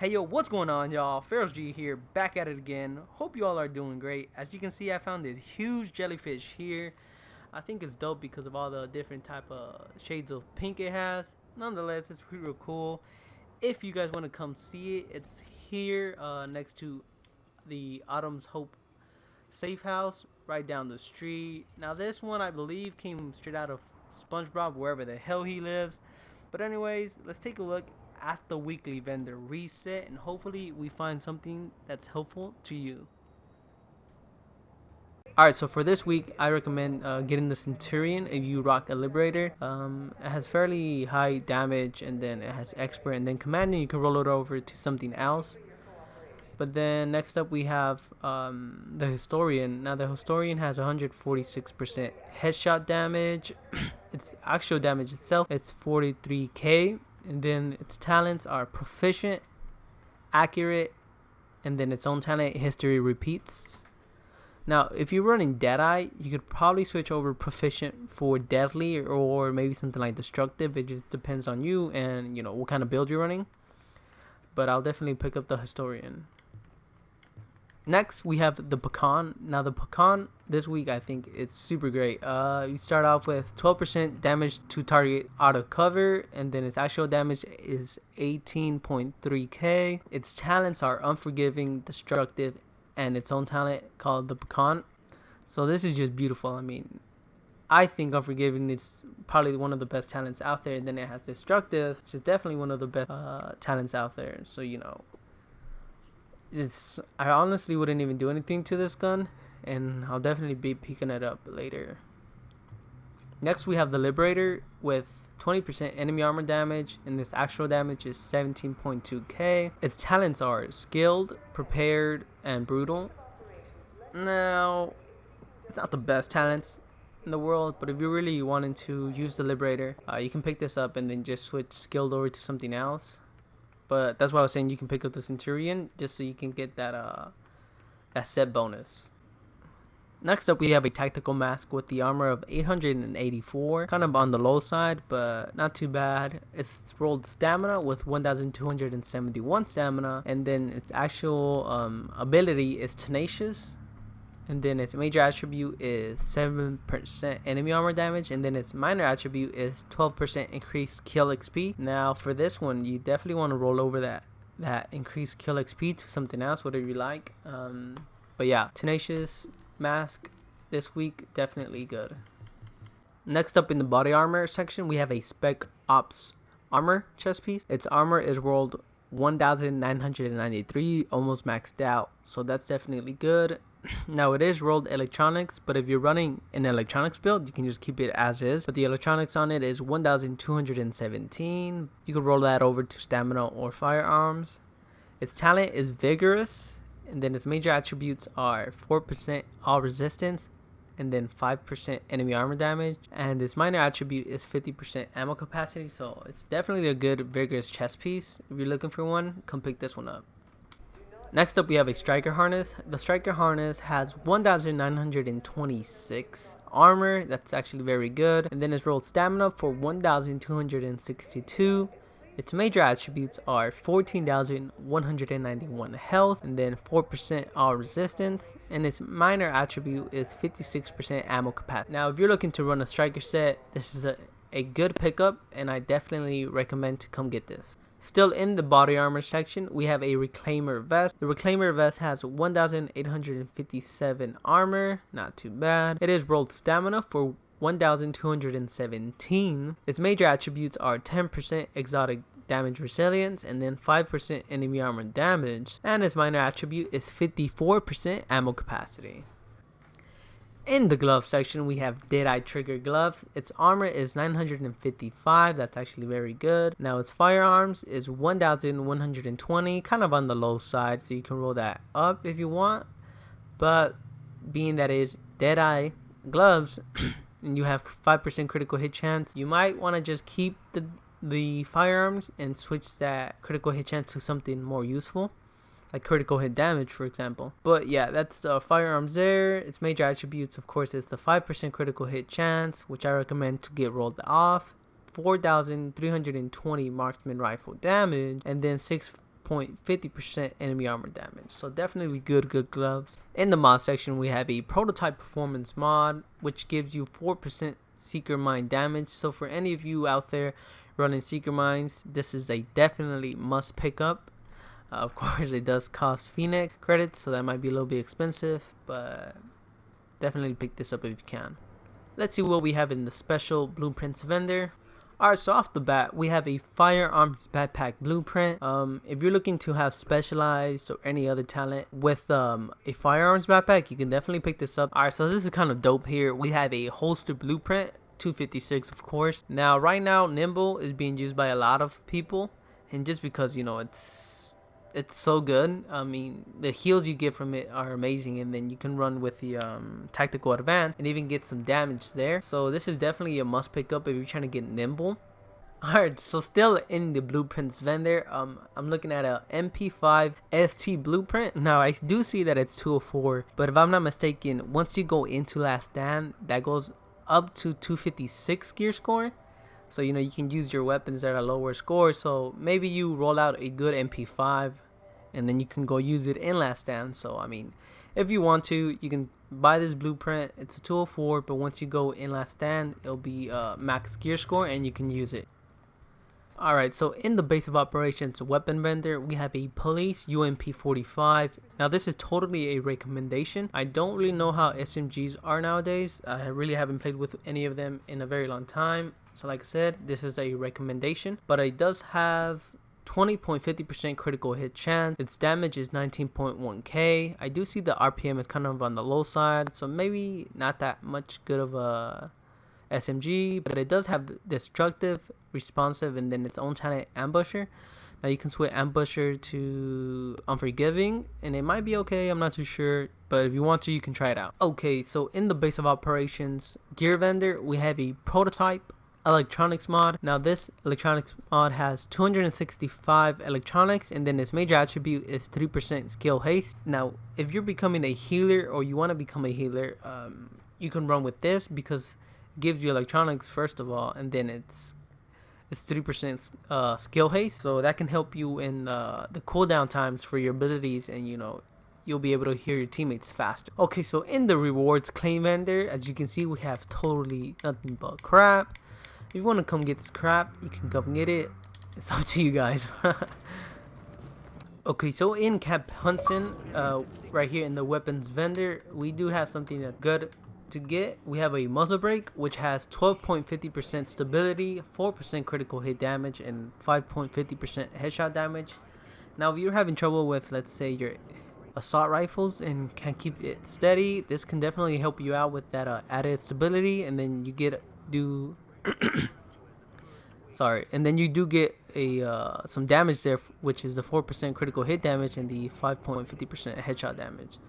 Hey yo, what's going on, y'all? Fareoh G here, back at it again. Hope you all are doing great. As you can see, I found this huge jellyfish here. I think it's dope because of all the different type of shades of pink it has. Nonetheless, it's pretty real cool. If you guys want to come see it, it's here next to the Autumn's Hope safe house right down the street. Now this one I believe came straight out of SpongeBob, wherever the hell he lives. But anyways, let's take a look at the weekly vendor reset, and hopefully we find something that's helpful to you. Alright, so for this week, I recommend getting the Centurion if you rock a Liberator. It has fairly high damage, and then it has Expert, and then Commanding, you can roll it over to something else. But then next up we have the Historian. Now the Historian has 146% headshot damage. Its actual damage itself, it's 43k. And then its talents are Proficient, Accurate, and then its own talent, History Repeats. Now, if you're running Deadeye, you could probably switch over Proficient for Deadly or maybe something like Destructive. It just depends on you and, you know, what kind of build you're running. But I'll definitely pick up the Historian. Next, we have the Pakhan. Now, the Pakhan this week, I think it's super great. You start off with 12% damage to target out of cover, and then its actual damage is 18.3k. Its talents are Unforgiving, Destructive, and its own talent called the Pakhan. So this is just beautiful. I mean, I think Unforgiving is probably one of the best talents out there. And then it has Destructive, which is definitely one of the best talents out there. So, you know, I honestly wouldn't even do anything to this gun, and I'll definitely be picking it up later. Next, we have the Liberator with 20% enemy armor damage, and this actual damage is 17.2k. Its talents are Skilled, Prepared, and Brutal. Now, it's not the best talents in the world, but if you're really wanting to use the Liberator, you can pick this up and then just switch Skilled over to something else. But that's why I was saying you can pick up the Centurion just so you can get that set bonus. Next up, we have a Tactical Mask with the armor of 884. Kind of on the low side, but not too bad. It's rolled stamina with 1271 stamina. And then its actual ability is Tenacious. And then its major attribute is 7% enemy armor damage, and then its minor attribute is 12% increased kill XP. Now for this one, you definitely want to roll over that increased kill XP to something else, whatever you like. But yeah, Tenacious Mask this week, definitely good. Next up in the body armor section, we have a Spec Ops armor chest piece. Its armor is rolled 1993, almost maxed out, so that's definitely good. Now it is rolled electronics, but if you're running an electronics build, you can just keep it as is. But the electronics on it is 1217. You can roll that over to stamina or firearms. Its talent is Vigorous, and then its major attributes are 4% all resistance, and then 5% enemy armor damage, and its minor attribute is 50% ammo capacity. So it's definitely a good Vigorous chest piece. If you're looking for one, come pick this one up. Next up, we have a Striker Harness. The Striker Harness has 1926 armor. That's actually very good. And then it's rolled stamina for 1262. Its major attributes are 14,191 health, and then 4% all resistance. And its minor attribute is 56% ammo capacity. Now, if you're looking to run a Striker set, this is a good pickup, and I definitely recommend to come get this. Still in the body armor section, we have a Reclaimer Vest. The Reclaimer Vest has 1,857 armor, not too bad. It is rolled stamina for 1,217. Its major attributes are 10% exotic damage resilience, and then 5% enemy armor damage. And its minor attribute is 54% ammo capacity. In the glove section, we have Deadeye Trigger Glove. Its armor is 955. That's actually very good. Now its firearms is 1120, kind of on the low side, so you can roll that up if you want. But being that it is Deadeye gloves and you have 5% critical hit chance, you might want to just keep the firearms and switch that critical hit chance to something more useful, like critical hit damage, for example. But yeah, that's the firearms there. Its major attributes, of course, is the 5% critical hit chance, which I recommend to get rolled off, 4,320 marksman rifle damage, and then 6 4.50% enemy armor damage. So definitely good gloves. In the mod section, we have a prototype performance mod, which gives you 4% seeker mine damage. So for any of you out there running seeker mines, this is a definitely must pick up. Of course, it does cost Phoenix credits, so that might be a little bit expensive, but definitely pick this up if you can. Let's see what we have in the special blueprints vendor. Alright, so off the bat, we have a firearms backpack blueprint. If you're looking to have specialized or any other talent with a firearms backpack, you can definitely pick this up. Alright, so this is kind of dope here. We have a holster blueprint, 256 of course. Now, right now, Nimble is being used by a lot of people, and just because, you know, it's so good. I mean, the heals you get from it are amazing, and then you can run with the tactical advance and even get some damage there. So this is definitely a must pick up if you're trying to get Nimble. Alright, so still in the blueprints vendor, I'm looking at a MP5 ST blueprint. Now I do see that it's 204, but if I'm not mistaken, once you go into Last Stand, that goes up to 256 gear score. So, you know, you can use your weapons that are lower score. So maybe you roll out a good MP5 and then you can go use it in Last Stand. So, I mean, if you want to, you can buy this blueprint. It's a 204, but once you go in Last Stand, it'll be max gear score and you can use it. Alright, so in the base of operations weapon vendor, we have a police UMP45. Now this is totally a recommendation. I don't really know how SMGs are nowadays. I really haven't played with any of them in a very long time. So like I said, this is a recommendation, but it does have 20.50% critical hit chance. Its damage is 19.1k. I do see the RPM is kind of on the low side, so maybe not that much good of a SMG, but it does have destructive, responsive, and then its own talent ambusher. Now you can switch ambusher to unforgiving, and it might be okay, I'm not too sure, but if you want to, you can try it out. Okay, so in the base of operations gear vendor, we have a prototype electronics mod. Now this electronics mod has 265 electronics, and then its major attribute is 3% skill haste. Now if you're becoming a healer or you want to become a healer, you can run with this because it gives you electronics first of all, and then it's 3% skill haste, so that can help you in the cooldown times for your abilities, and you know, you'll be able to hear your teammates faster. Okay, so in the rewards claim vendor, as you can see, we have totally nothing but crap. If you want to come get this crap, you can come get it. It's up to you guys. Okay, so in Cap Hudson, right here in the weapons vendor, we do have something that's good to get. We have a muzzle brake, which has 12.50% stability, 4% critical hit damage, and 5.50% headshot damage. Now, if you're having trouble with, let's say, your assault rifles and can't keep it steady, this can definitely help you out with that added stability, and then you do get a some damage there, which is the 4% critical hit damage and the 5.50% headshot damage.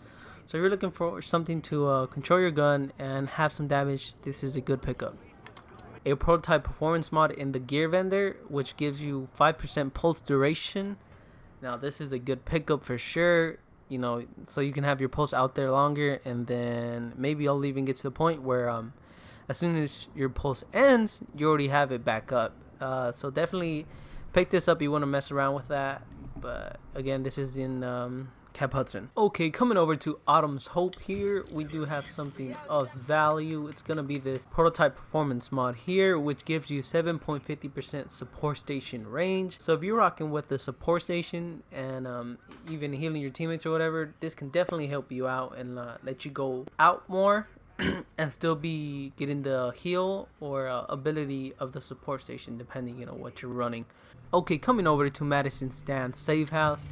So if you're looking for something to control your gun and have some damage, this is a good pickup. A prototype performance mod in the gear vendor, which gives you 5% pulse duration. Now this is a good pickup for sure, you know, so you can have your pulse out there longer, and then maybe I'll even get to the point where as soon as your pulse ends, you already have it back up. So definitely pick this up. You want to mess around with that. But again, this is in Cap Hudson. Okay, coming over to Autumn's Hope here, we do have something of value. It's going to be this prototype performance mod here, which gives you 7.50% support station range. So if you're rocking with the support station and even healing your teammates or whatever, this can definitely help you out and let you go out more and still be getting the heal or ability of the support station, depending, you know, what you're running. Okay, coming over to Madison Stand Safe House,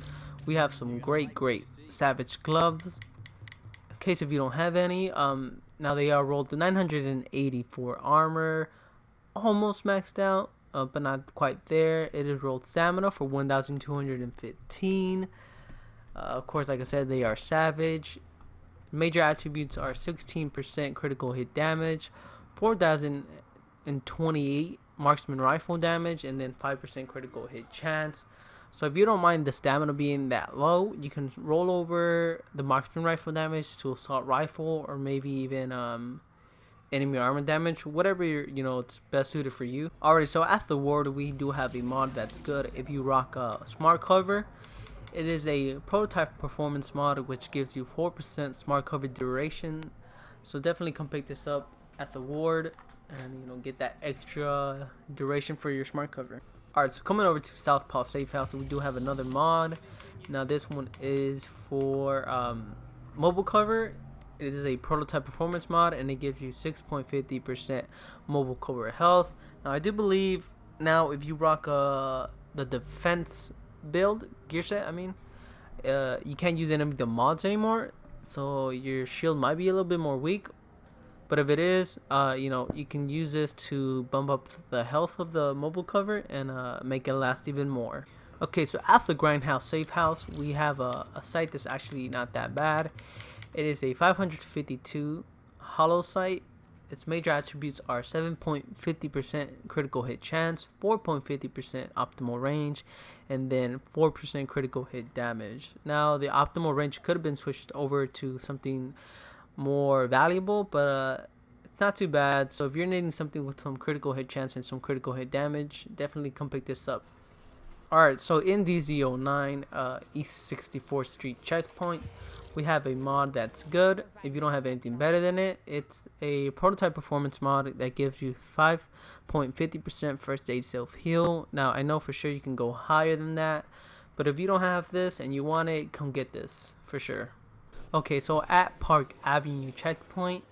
we have some great Savage gloves. In case if you don't have any, now they are rolled to 984 armor, almost maxed out, but not quite there. It is rolled stamina for 1215. Of course, like I said, they are Savage. Major attributes are 16% critical hit damage, 4028 marksman rifle damage, and then 5% critical hit chance. So if you don't mind the stamina being that low, you can roll over the marksman rifle damage to assault rifle, or maybe even enemy armor damage, whatever it's best suited for you. Alright, so at the ward we do have a mod that's good if you rock smart cover. It is a prototype performance mod which gives you 4% smart cover duration, so definitely come pick this up at the ward and get that extra duration for your smart cover. Alright, so coming over to Southpaw Safe House, we do have another mod. Now this one is for mobile cover. It is a prototype performance mod and it gives you 6.50% mobile cover health. Now I do believe now if you rock the defense build gear set, you can't use any of the mods anymore, so your shield might be a little bit more weak. But if it is, you can use this to bump up the health of the mobile cover and make it last even more. Okay, so at the Grindhouse Safe House, we have a site that's actually not that bad. It is a 552 hollow site. Its major attributes are 7.50% critical hit chance, 4.50% optimal range, and then 4% critical hit damage. Now, the optimal range could have been switched over to something more valuable, but it's not too bad. So if you're needing something with some critical hit chance and some critical hit damage, definitely come pick this up. Alright, so in DZ09 East 64th Street checkpoint, we have a mod that's good. If you don't have anything better than it, it's a prototype performance mod that gives you 5.50% first aid self heal. Now I know for sure you can go higher than that, but if you don't have this and you want it, come get this for sure. Okay, so at Park Avenue checkpoint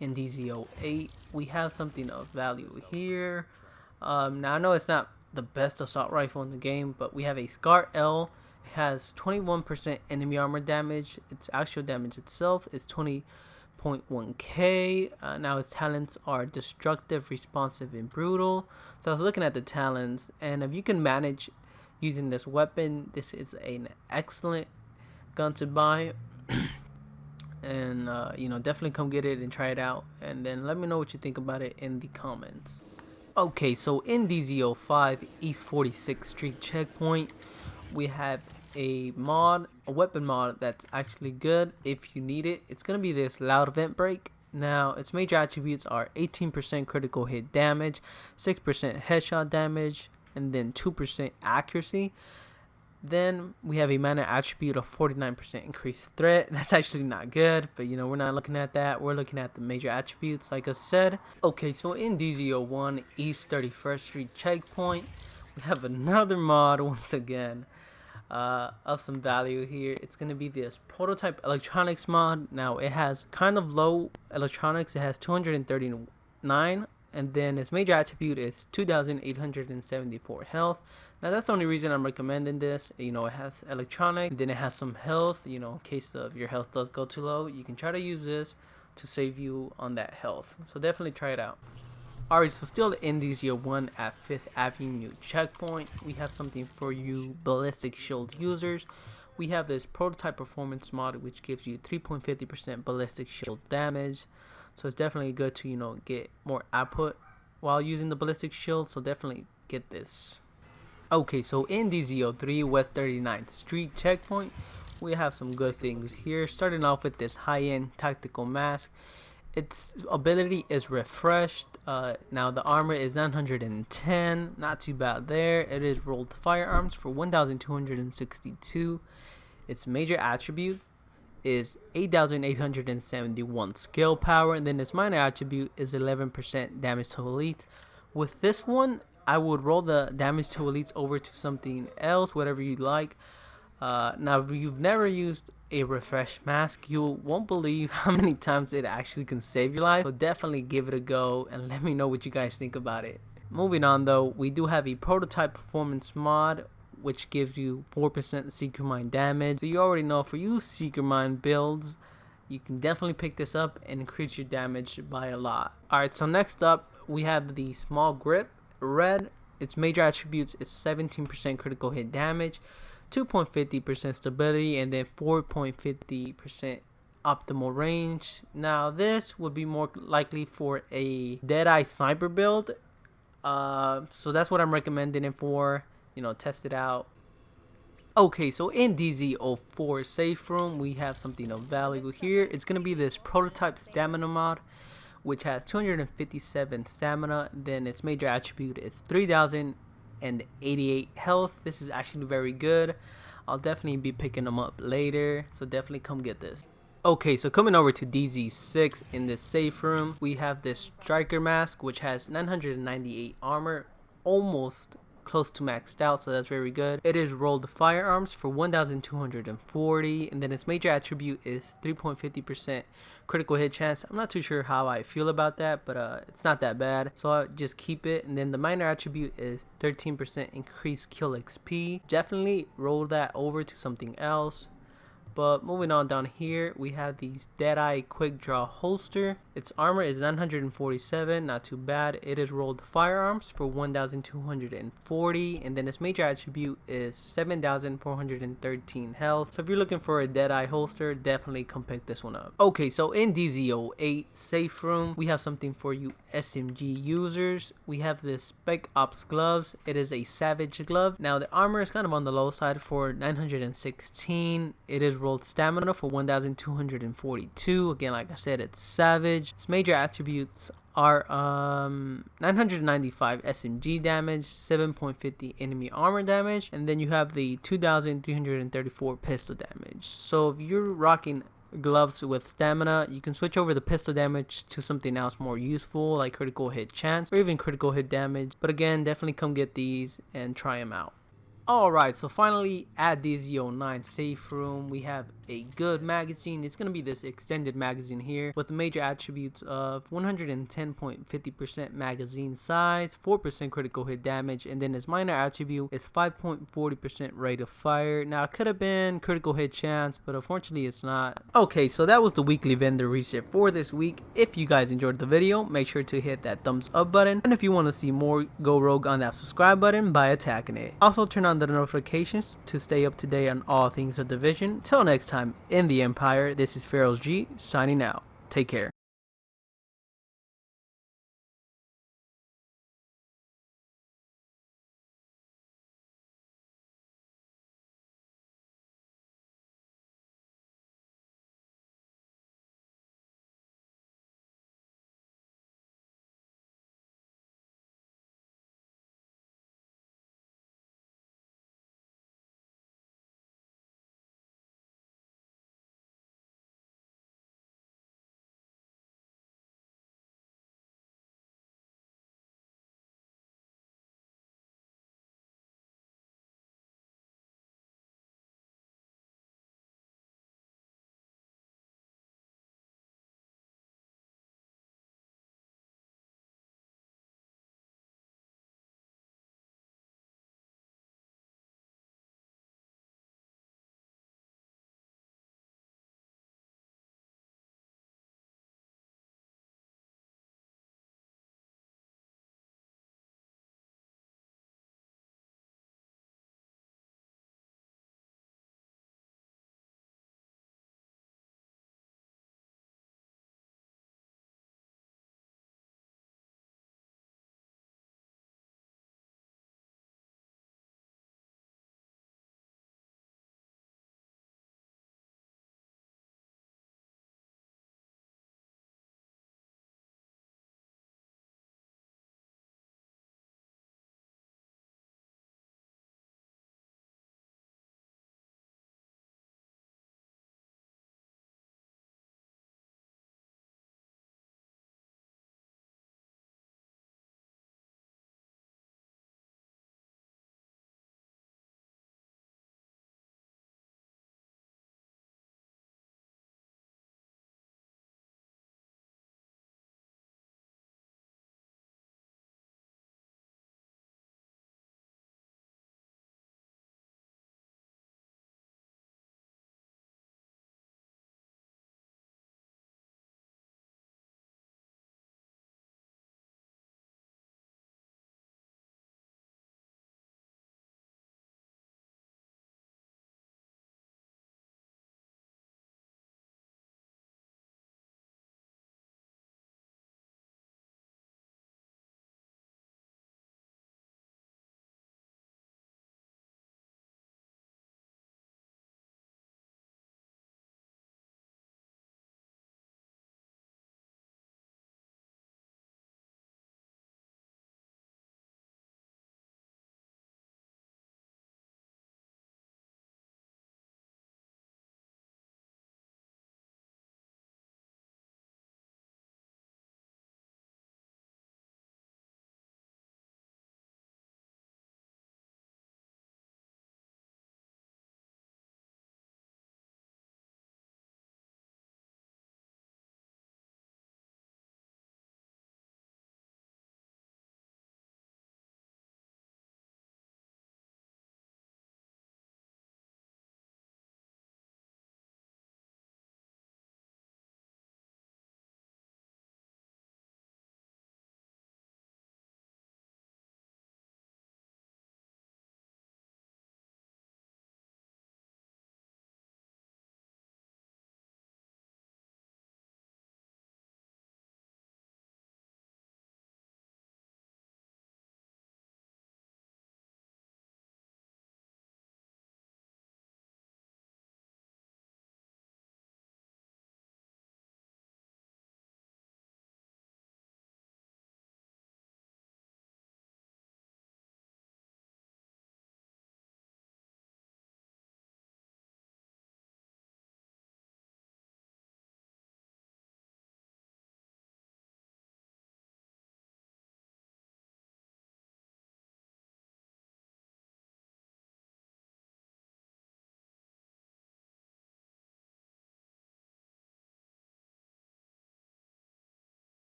in DZ08, we have something of value here. Now I know it's not the best assault rifle in the game, but we have a Scar L. It has 21% enemy armor damage. Its actual damage itself is 20.1k. Now its talents are destructive, responsive, and brutal. So I was looking at the talents, and if you can manage using this weapon, this is an excellent gun to buy. And definitely come get it and try it out, and then let me know what you think about it in the comments. Okay, so in DZ05 East 46th Street checkpoint, we have a weapon mod that's actually good if you need it. It's gonna be this loud vent break. Now its major attributes are 18% critical hit damage, 6% headshot damage, and then 2% accuracy. Then we have a minor attribute of 49% increased threat. That's actually not good, but we're not looking at that. We're looking at the major attributes like I said. Okay, so in DZ01 East 31st Street checkpoint, we have another mod once again of some value here. It's going to be this prototype electronics mod. Now it has kind of low electronics. It has 239, and then its major attribute is 2,874 health. Now that's the only reason I'm recommending this. It has electronic, then it has some health. In case of your health does go too low, you can try to use this to save you on that health. So definitely try it out. Alright, so still in DZ01 at 5th Avenue checkpoint, we have something for you Ballistic Shield users. We have this prototype performance mod which gives you 3.50% ballistic shield damage. So it's definitely good to get more output while using the ballistic shield, so definitely get this. Okay, so in DZ03 West 39th Street checkpoint, we have some good things here. Starting off with this high-end tactical mask. Its ability is refreshed. Now the armor is 910, not too bad there. It is rolled firearms for 1,262. Its major attribute is 8,871 skill power, and then its minor attribute is 11% damage to elites. With this one, I would roll the damage to elites over to something else, whatever you like. Now, if you've never used a refresh mask, you won't believe how many times it actually can save your life. So definitely give it a go and let me know what you guys think about it. Moving on though, we do have a prototype performance mod which gives you 4% Seeker Mine damage. So you already know for you Seeker Mine builds, you can definitely pick this up and increase your damage by a lot. Alright, so next up we have the small grip red. Its major attributes is 17% critical hit damage, 2.50% stability, and then 4.50% optimal range. Now this would be more likely for a Deadeye sniper build, so that's what I'm recommending it for. Test it out. Okay, so in DZ04 safe room, we have something of value here. It's gonna be this prototype stamina mod, which has 257 stamina. Then its major attribute is 3088 health. This is actually very good. I'll definitely be picking them up later, so definitely come get this. Okay, so coming over to DZ6, in this safe room we have this striker mask, which has 998 armor, almost close to maxed out, so that's very good. It is rolled firearms for 1240, and then its major attribute is 3.50% critical hit chance. I'm not too sure how I feel about that, but it's not that bad, so I'll just keep it. And then the minor attribute is 13% increased kill XP. Definitely roll that over to something else. But moving on down here, we have these Deadeye quick draw holster. Its armor is 947, not too bad. It is rolled firearms for 1240, and then its major attribute is 7413 health. So if you're looking for a Deadeye holster, definitely come pick this one up. Okay, so in DZ08 safe room, we have something for you SMG users. We have this Spec Ops Gloves. It is a Savage glove. Now the armor is kind of on the low side for 916. It is rolled stamina for 1242. Again, like I said, it's Savage. Its major attributes are 995 SMG damage, 7.50 enemy armor damage, and then you have the 2334 pistol damage. So if you're rocking gloves with stamina, you can switch over the pistol damage to something else more useful, like critical hit chance or even critical hit damage. But again, definitely come get these and try them out. Alright, so finally at DZ09 safe room, we have a good magazine. It's going to be this extended magazine here with the major attributes of 110.50% magazine size, 4% critical hit damage, and then its minor attribute is 5.40% rate of fire. Now it could have been critical hit chance, but unfortunately it's not. Okay, so that was the weekly vendor reset for this week. If you guys enjoyed the video, make sure to hit that thumbs up button, and if you want to see more, go rogue on that subscribe button by attacking it. Also turn on the notifications to stay up to date on all things of Division. Till next time in the Empire, this is Fareoh G signing out. Take care.